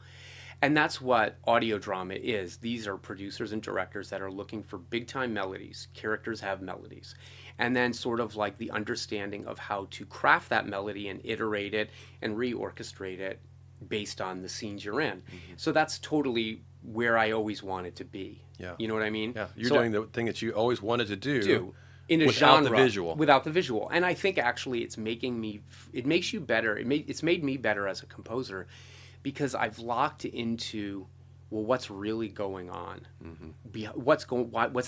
And that's what audio drama is. These are producers and directors that are looking for big-time melodies. Characters have melodies. And then sort of like the understanding of how to craft that melody and iterate it and reorchestrate it based on the scenes you're in. Mm-hmm. So that's totally where I always wanted to be. Yeah. You know what I mean? Yeah. You're doing the thing that you always wanted to do in a without genre, without the visual. And I think actually it makes you better. It's made me better as a composer, because I've locked into, well, what's really going on? Mm-hmm. What's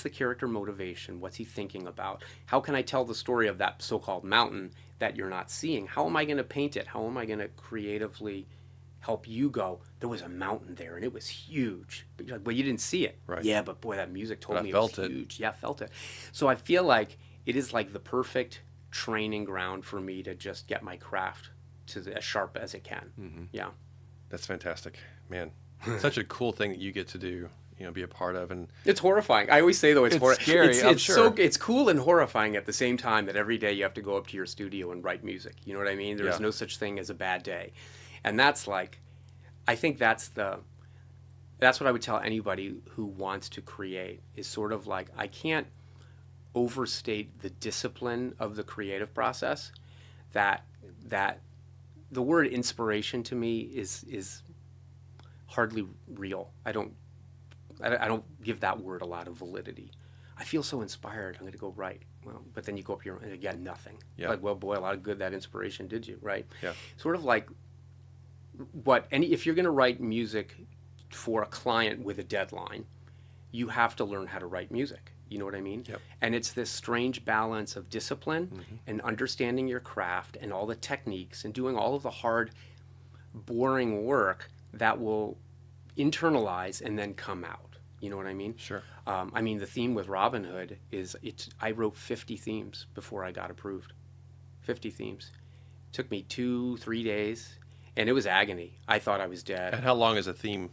the character motivation? What's he thinking about? How can I tell the story of that so-called mountain that you're not seeing? How am I going to paint it? How am I going to creatively help you go, there was a mountain there and it was huge? But you're like, well, you didn't see it. Right. Yeah, but boy, that music told me it was huge. Yeah, I felt it. So I feel like it is like the perfect training ground for me to just get my craft to as sharp as it can. Mm-hmm. Yeah. That's fantastic, man. Such a cool thing that you get to do, be a part of, and it's horrifying. I always say though, it's scary. It's sure. It's cool and horrifying at the same time that every day you have to go up to your studio and write music. You know what I mean? There's no such thing as a bad day, and that's like, I think that's what I would tell anybody who wants to create is sort of like, I can't overstate the discipline of the creative process. That the word inspiration to me is hardly real. I don't give that word a lot of validity. I feel so inspired, I'm going to go write. Well, but then you go up here and you get nothing. Yeah. Like, well, boy, a lot of good that inspiration did you, right? Yeah. Sort of like if you're going to write music for a client with a deadline, you have to learn how to write music. You know what I mean? Yep. And it's this strange balance of discipline and understanding your craft and all the techniques and doing all of the hard, boring work that will internalize and then come out. You know what I mean? Sure. I mean, the theme with Robin Hood is I wrote 50 themes before I got approved. 50 themes. It took me 2-3 days, and it was agony. I thought I was dead. And how long is a theme?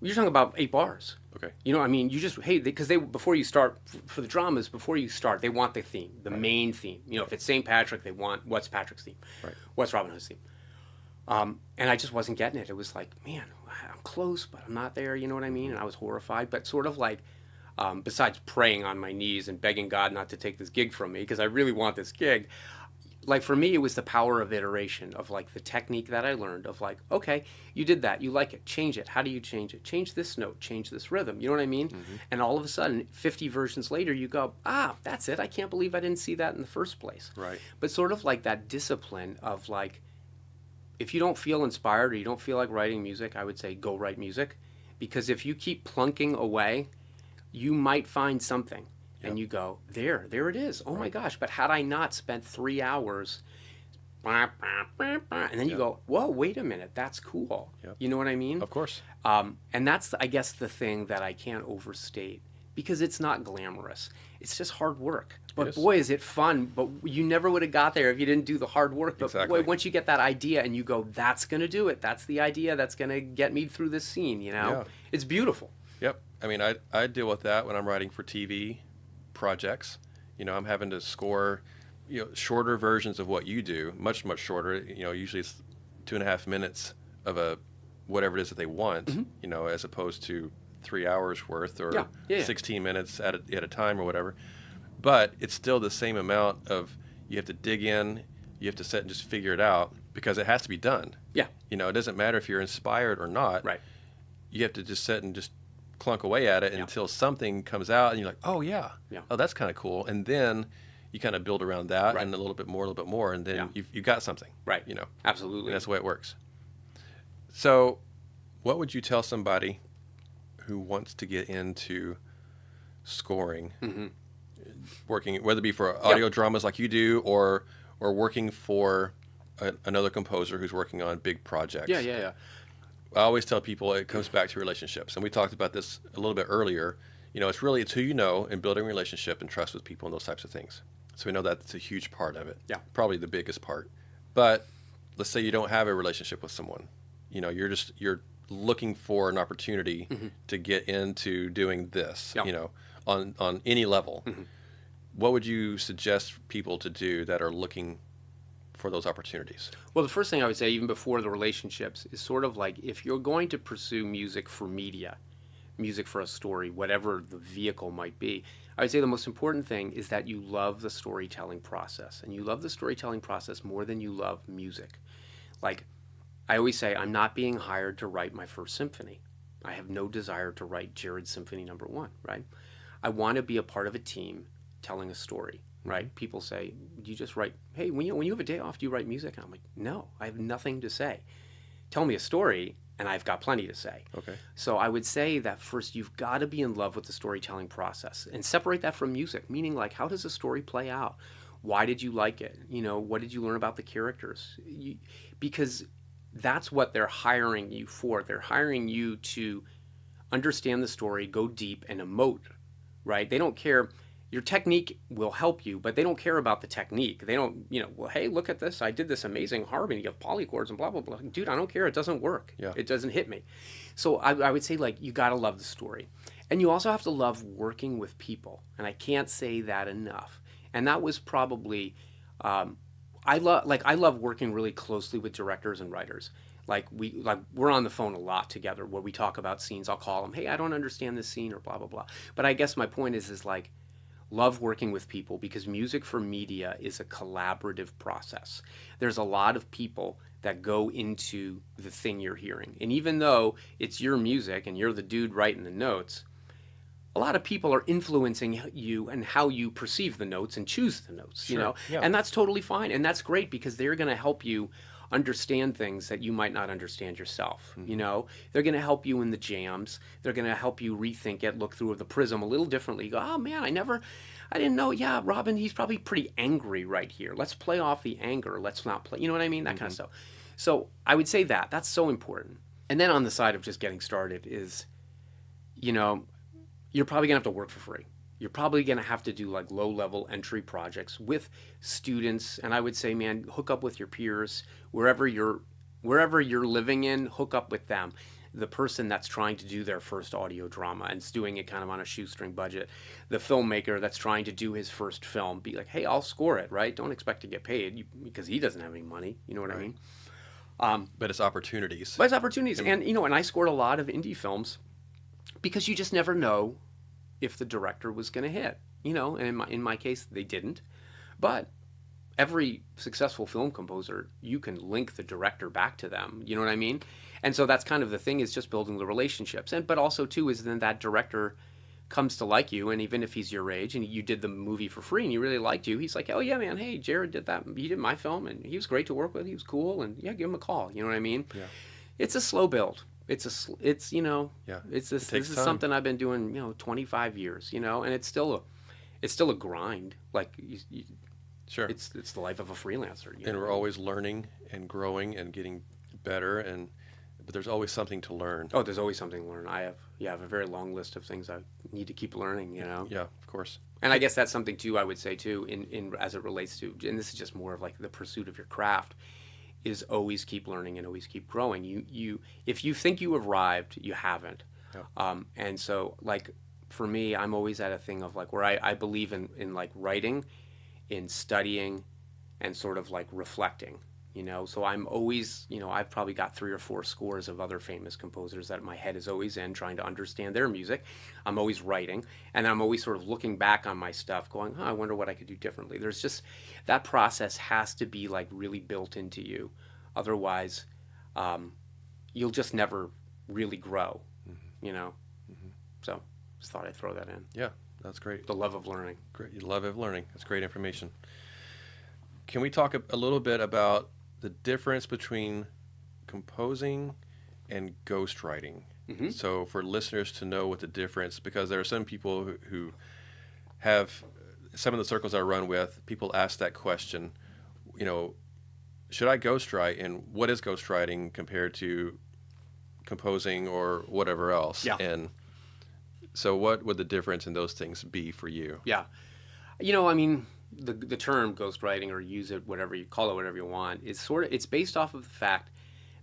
You're talking about 8 bars. Okay. I mean, you just, because before you start, for the dramas, before you start, they want the theme, the main theme. If it's St. Patrick, they want, what's Patrick's theme? Right. What's Robin Hood's theme? And I just wasn't getting it. It was like, man, I'm close, but I'm not there. You know what I mean? And I was horrified, but sort of like, besides praying on my knees and begging God not to take this gig from me, because I really want this gig, like for me, it was the power of iteration, of like the technique that I learned of like, okay, you did that, you like it, change it. How do you change it? Change this note, change this rhythm. You know what I mean? Mm-hmm. And all of a sudden, 50 versions later, you go, that's it. I can't believe I didn't see that in the first place. Right. But sort of like that discipline of like, if you don't feel inspired or you don't feel like writing music, I would say go write music. Because if you keep plunking away, you might find something. And you go, there it is. Oh my gosh, but had I not spent 3 hours, and then you go, whoa, wait a minute, that's cool. Yep. You know what I mean? Of course. And that's, I guess, the thing that I can't overstate, because it's not glamorous. It's just hard work. But boy, is it fun. But you never would have got there if you didn't do the hard work. But boy, once you get that idea and you go, that's going to do it. That's the idea that's going to get me through this scene, It's beautiful. Yep. I mean, I deal with that when I'm writing for TV projects. I'm having to score, shorter versions of what you do, much, much shorter. Usually it's 2.5 minutes of whatever it is that they want, as opposed to 3 hours worth or 16 minutes at a time or whatever. But it's still the same amount of, you have to dig in, you have to sit and just figure it out because it has to be done. Yeah. It doesn't matter if you're inspired or not. Right. You have to just sit and just clunk away at it until something comes out and you're like, oh yeah. Oh, that's kind of cool. And then you kind of build around that and a little bit more, and then you've got something. Right. Absolutely. And that's the way it works. So what would you tell somebody who wants to get into scoring, working, whether it be for audio dramas like you do or working for another composer who's working on big projects? Yeah. I always tell people it comes back to relationships. And we talked about this a little bit earlier. It's who you know and building a relationship and trust with people and those types of things. So we know that's a huge part of it. Yeah. Probably the biggest part. But let's say you don't have a relationship with someone. You're looking for an opportunity to get into doing this, on any level. What would you suggest people to do that are looking for those opportunities? Well, the first thing I would say, even before the relationships, is sort of like, if you're going to pursue music for media, music for a story, whatever the vehicle might be, I would say the most important thing is that you love the storytelling process. And you love the storytelling process more than you love music. Like, I always say, I'm not being hired to write my first symphony. I have no desire to write Jared Symphony No. 1, right? I want to be a part of a team telling a story, right? People say, do you just write, hey, when you have a day off, do you write music? And I'm like, no, I have nothing to say. Tell me a story, and I've got plenty to say. Okay. So I would say that first, you've got to be in love with the storytelling process and separate that from music, meaning like, how does a story play out? Why did you like it? What did you learn about the characters? Because that's what they're hiring you for. They're hiring you to understand the story, go deep, and emote, right? They don't care. Your technique will help you, but they don't care about the technique. They don't, well, hey, look at this. I did this amazing harmony of polychords and blah, blah, blah. Dude, I don't care. It doesn't work. Yeah. It doesn't hit me. So I would say, like, you got to love the story. And you also have to love working with people. And I can't say that enough. And that was probably, I love working really closely with directors and writers. We're on the phone a lot together where we talk about scenes. I'll call them, hey, I don't understand this scene or blah, blah, blah. But I guess my point is like, love working with people, because music for media is a collaborative process. There's a lot of people that go into the thing you're hearing. And even though it's your music and you're the dude writing the notes, a lot of people are influencing you and how you perceive the notes and choose the notes, Yeah. And that's totally fine. And that's great, because they're going to help you understand things that you might not understand yourself. They're going to help you in the jams. They're going to help you rethink it, look through the prism a little differently. You go, oh man, I didn't know. Yeah, Robin, he's probably pretty angry right here. Let's play off the anger. Let's not play, you know what I mean? That kind of stuff. So I would say that's so important. And then on the side of just getting started is, you're probably gonna have to work for free. You're probably gonna have to do like low-level entry projects with students. And I would say, man, hook up with your peers. Wherever you're living in, hook up with them. The person that's trying to do their first audio drama and is doing it kind of on a shoestring budget. The filmmaker that's trying to do his first film, be like, hey, I'll score it, right? Don't expect to get paid because he doesn't have any money. You know what I mean? But it's opportunities. And, and I scored a lot of indie films because you just never know if the director was going to hit, and in my case, they didn't. But every successful film composer, you can link the director back to them. You know what I mean? And so that's kind of the thing, is just building the relationships. But also, too, is then that director comes to like you, and even if he's your age and you did the movie for free and he really liked you, he's like, oh yeah, man, hey, Jared did that. He did my film, and he was great to work with. He was cool, and yeah, give him a call. You know what I mean? Yeah. It's a slow build. This is something I've been doing, 25 years, and it's still a grind. Like, sure, it's the life of a freelancer. And we're always learning and growing and getting better, but there's always something to learn. Oh, there's always something to learn. I have a very long list of things I need to keep learning. Yeah, of course. And I guess that's something too, I would say too, in as it relates to, and this is just more of like the pursuit of your craft, is always keep learning and always keep growing. You if you think you arrived, you haven't. And so, like, for me, I'm always at a thing of like where I believe in like writing, in studying, and sort of like reflecting. So I'm always, I've probably got 3 or 4 scores of other famous composers that my head is always in, trying to understand their music. I'm always writing, and I'm always sort of looking back on my stuff going, I wonder what I could do differently. There's just, that process has to be like really built into you. Otherwise, you'll just never really grow, So just thought I'd throw that in. Yeah, that's great. The love of learning. Great, love of learning. That's great information. Can we talk a little bit about the difference between composing and ghostwriting? Mm-hmm. So for listeners to know what the difference, because there are some people who have, some of the circles I run with, people ask that question, should I ghostwrite, and what is ghostwriting compared to composing or whatever else? Yeah. And so what would the difference in those things be for you? Yeah. I mean, the term ghostwriting, or use it, whatever you call it, whatever you want, is it's based off of the fact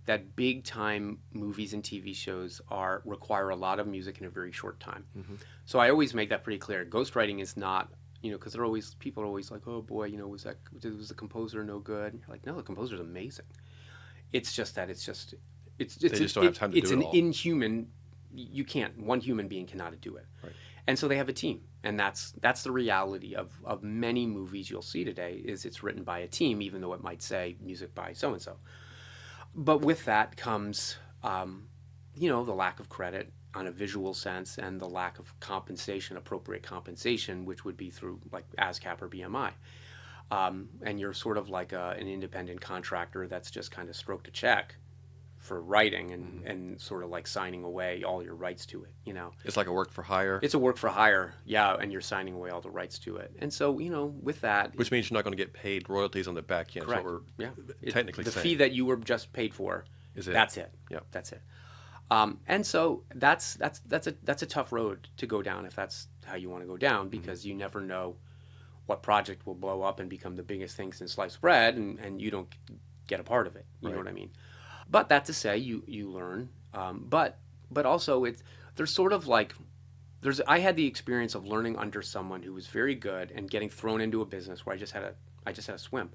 that big time movies and TV shows require a lot of music in a very short time. Mm-hmm. So I always make that pretty clear. Ghostwriting is not, because people are always like, oh boy, was the composer no good? And you're like, no, the composer's amazing. It's just that they just don't have time to do it all. It's an inhuman. One human being cannot do it. Right. And so they have a team, and that's the reality of many movies you'll see today. Is it's written by a team, even though it might say music by so and so. But with that comes, the lack of credit on a visual sense, and the lack of compensation, appropriate compensation, which would be through like ASCAP or BMI. And you're sort of like an independent contractor that's just kind of stroked a check for writing and sort of like signing away all your rights to it, It's like a work for hire. It's a work for hire, yeah, and you're signing away all the rights to it. And so, with that... Which means you're not going to get paid royalties on the back end. Correct. What we're technically saying. The fee that you were just paid for, that's it. Yeah. That's it. And so that's a tough road to go down if that's how you want to go down, because you never know what project will blow up and become the biggest thing since sliced bread, and you don't get a part of it. You know what I mean? But that to say, you learn. But also there's sort of like I had the experience of learning under someone who was very good and getting thrown into a business where I just had to swim.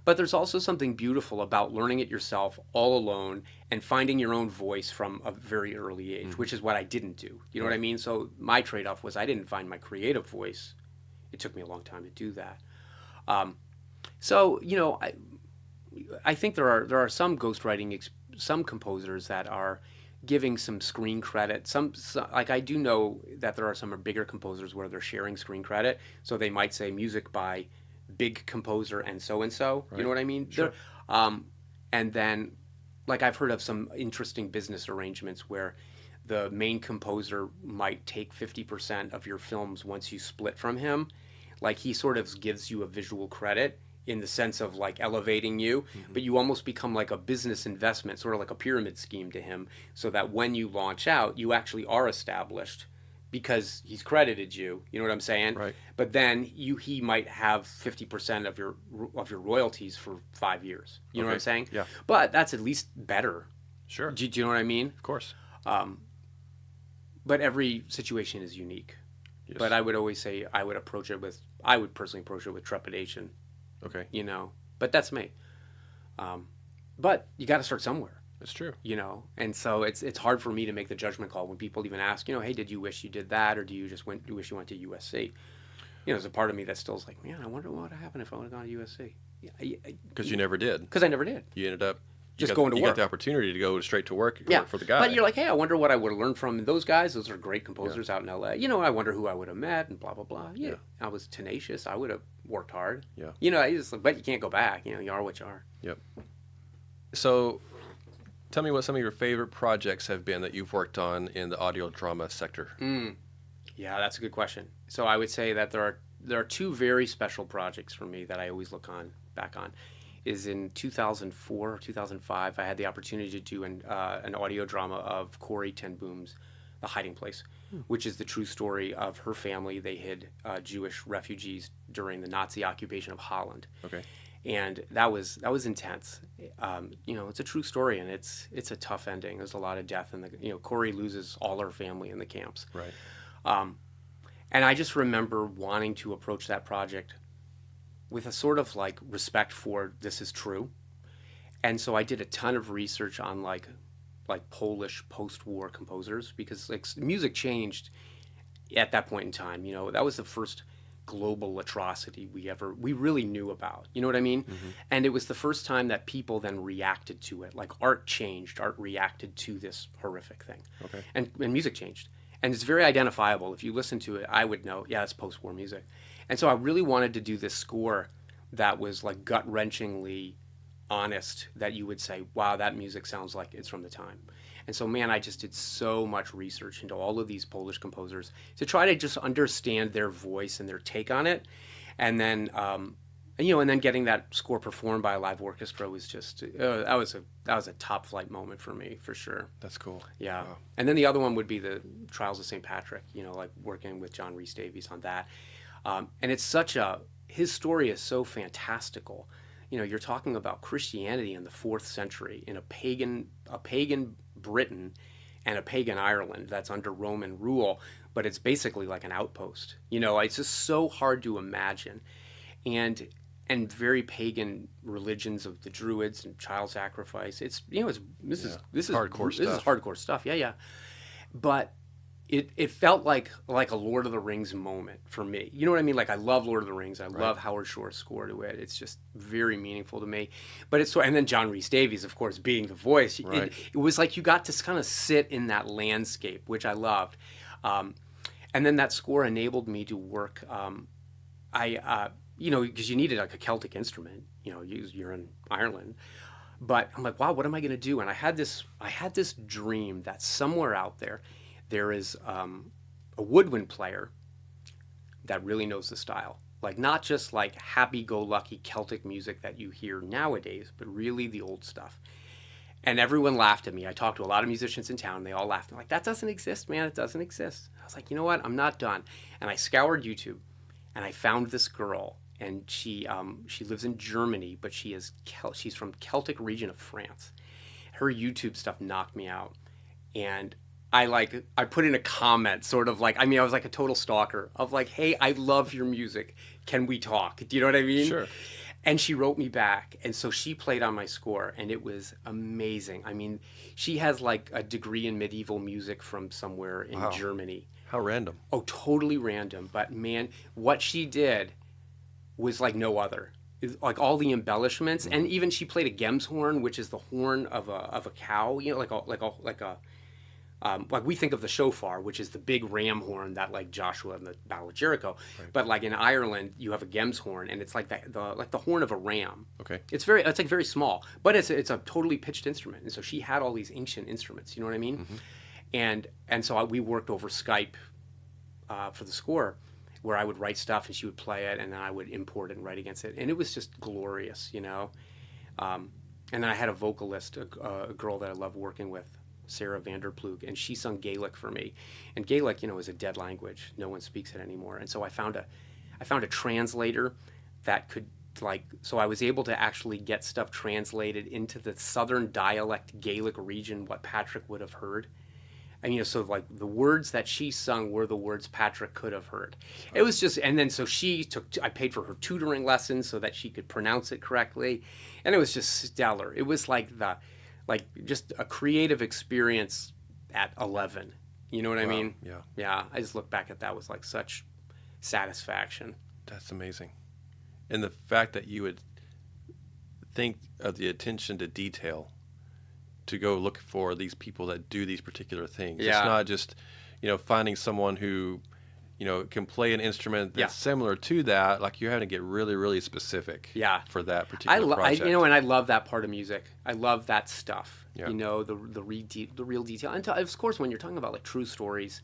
But there's also something beautiful about learning it yourself all alone and finding your own voice from a very early age, which is what I didn't do. You know what I mean? So my trade-off was I didn't find my creative voice. It took me a long time to do that. I think there are some ghostwriting, some composers that are giving some screen credit. Some like I do know that there are some bigger composers where they're sharing screen credit. So they might say music by big composer and so. You know what I mean? Sure. And then, like I've heard of some interesting business arrangements where the main composer might take 50% of your films once you split from him. Like he sort of gives you a visual credit in the sense of like elevating you, but you almost become like a business investment, sort of like a pyramid scheme to him, so that when you launch out, you actually are established because he's credited you. You know what I'm saying? Right. But then he might have 50% of your royalties for 5 years. You know what I'm saying? Yeah. But that's at least better. Sure. Do you know what I mean? Of course. But every situation is unique. Yes. But I would always say I would personally approach it with trepidation. Okay. But that's me. But you got to start somewhere. It's true. And so it's hard for me to make the judgment call when people even ask, hey, did you wish you did that, or do you wish you went to USC? There's a part of me that still is like, man, I wonder what would have happened if I would have gone to USC. Because you never did. Because I never did. You ended up just going to work. You got the opportunity to go straight to work for the guy. But you're like, hey, I wonder what I would have learned from those guys. Those are great composers out in LA. I wonder who I would have met and blah, blah, blah. Yeah. I was tenacious. I would have worked hard. Yeah. But you can't go back. You are what you are. Yep. So tell me what some of your favorite projects have been that you've worked on in the audio drama sector. Yeah, that's a good question. So I would say that there are 2 very special projects for me that I always look back on. Is in 2004 or 2005, I had the opportunity to do an audio drama of Corrie ten Boom's The Hiding Place, which is the true story of her family. They hid Jewish refugees during the Nazi occupation of Holland. Okay. And that was intense. It's a true story, and it's a tough ending. There's a lot of death, and Corey loses all her family in the camps. Right. And I just remember wanting to approach that project with a sort of like respect for this is true. And so I did a ton of research on like Polish post-war composers, because like music changed at that point in time. That was the first global atrocity we really knew about. You know what I mean? Mm-hmm. And it was the first time that people then reacted to it. Like art changed, art reacted to this horrific thing. Okay. And music changed. And it's very identifiable. If you listen to it, I would know, yeah, it's post-war music. And so I really wanted to do this score that was like gut-wrenchingly honest, that you would say, wow, that music sounds like it's from the time. And so, man, I just did so much research into all of these Polish composers to try to just understand their voice and their take on it. And then, and then getting that score performed by a live orchestra was just, that was a top flight moment for me, for sure. That's cool. Yeah. Wow. And then the other one would be the Trials of St. Patrick, like working with John Rhys Davies on that. And it's his story is so fantastical. You're talking about Christianity in the 4th century in a pagan Britain and a pagan Ireland that's under Roman rule, but it's basically like an outpost. It's just so hard to imagine. And very pagan religions of the Druids and child sacrifice. This is hardcore stuff. This is hardcore stuff. Yeah. But it felt like a Lord of the Rings moment for me. You know what I mean? Like, I love Lord of the Rings. I love Howard Shore's score to it. It's just very meaningful to me. But and then John Rhys Davies, of course, being the voice. Right. It was like you got to kind of sit in that landscape, which I loved. And then that score enabled me to work. Because you needed like a Celtic instrument. You're in Ireland. But I'm like, wow, what am I going to do? And I had this dream that somewhere out there is a woodwind player that really knows the style. Like, not just like happy-go-lucky Celtic music that you hear nowadays, but really the old stuff. And everyone laughed at me. I talked to a lot of musicians in town, and they all laughed. I'm like, that doesn't exist, man. It doesn't exist. I was like, you know what? I'm not done. And I scoured YouTube, and I found this girl, and she lives in Germany, but she's from Celtic region of France. Her YouTube stuff knocked me out. And I put in a comment, sort of like, I was like a total stalker of like, hey, I love your music. Can we talk? Do you know what I mean? Sure. And she wrote me back. And so she played on my score, and it was amazing. She has like a degree in medieval music from somewhere in Germany. How random. Oh, totally random. But man, what she did was like no other. Like all the embellishments, and even she played a Gemshorn, which is the horn of a cow, like we think of the shofar, which is the big ram horn that like Joshua in the Battle of Jericho. Right. But like in Ireland, you have a Gemshorn, and it's like the horn of a ram. Okay. It's like very small, but it's a totally pitched instrument. And so she had all these ancient instruments. You know what I mean? Mm-hmm. And so we worked over Skype for the score, where I would write stuff and she would play it, and then I would import it and write against it, and it was just glorious, And then I had a vocalist, a girl that I love working with, Sarah Vanderploeg, and she sung Gaelic for me. And Gaelic, is a dead language. No one speaks it anymore. And so I found a translator that could so I was able to actually get stuff translated into the southern dialect Gaelic region, what Patrick would have heard. So like the words that she sung were the words Patrick could have heard. It was just, and then so I paid for her tutoring lessons so that she could pronounce it correctly. And it was just stellar. It was like just a creative experience at 11. You know what I mean? Yeah. Yeah. I just look back at that with like such satisfaction. That's amazing. And the fact that you would think of the attention to detail to go look for these people that do these particular things. Yeah. It's not just, finding someone who, can play an instrument that's similar to that. Like, you're having to get really, really specific for that particular project. And I love that part of music. I love that stuff. Yeah. The real detail. And of course, when you're talking about like true stories,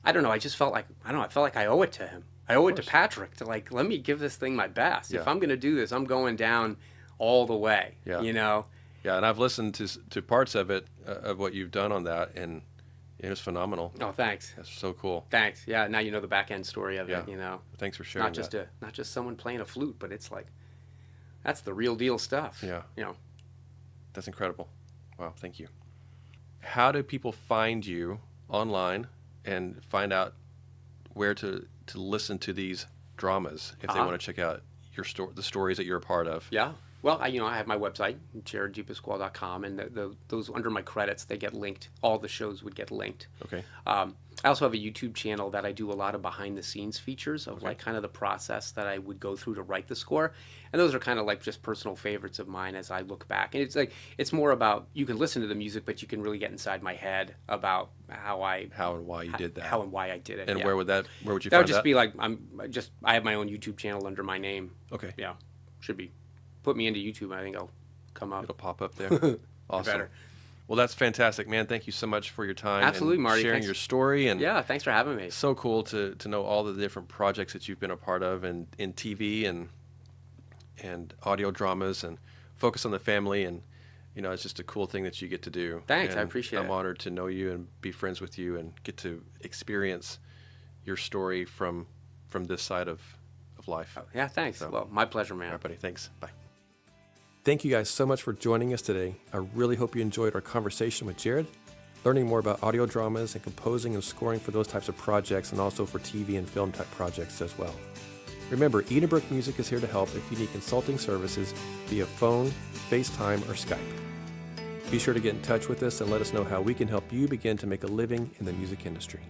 I don't know. I just felt like, I felt like I owe it to him. I owe it to Patrick to like, let me give this thing my best. Yeah. If I'm going to do this, I'm going down all the way. Yeah. Yeah, and I've listened to parts of it, of what you've done on that, and it was phenomenal. Oh, thanks. That's so cool. Thanks. Yeah, now you know the back end story of it. Thanks for sharing not just someone playing a flute, but it's like That's the real deal stuff. Yeah. You know. That's incredible. Wow, thank you. How do people find you online and find out where to listen to these dramas if they want to check out your the stories that you're a part of? Yeah. Well, I have my website, JaredDePasquale.com, and those under my credits, they get linked. All the shows would get linked. Okay. I also have a YouTube channel that I do a lot of behind the scenes features of like kind of the process that I would go through to write the score. And those are kind of like just personal favorites of mine as I look back. And it's more about, you can listen to the music, but you can really get inside my head about how and why you did that. How and why I did it. And where would you that find would just that? be like, I have my own YouTube channel under my name. Okay. Yeah. Should be. Put me into YouTube and I think I'll come up. It'll pop up there. Awesome. Better. Well, that's fantastic, man. Thank you so much for your time. Absolutely, and Marty. sharing your story. And yeah, thanks for having me. So cool to know all the different projects that you've been a part of in TV and audio dramas, and focus on the family. And, it's just a cool thing that you get to do. Thanks, and I appreciate it. I'm honored to know you and be friends with you and get to experience your story from this side of life. Oh, yeah, thanks. So, well, my pleasure, man. All right, buddy. Thanks. Bye. Thank you guys so much for joining us today. I really hope you enjoyed our conversation with Jared, learning more about audio dramas and composing and scoring for those types of projects, and also for TV and film type projects as well. Remember, Edenbrook Music is here to help if you need consulting services via phone, FaceTime, or Skype. Be sure to get in touch with us and let us know how we can help you begin to make a living in the music industry.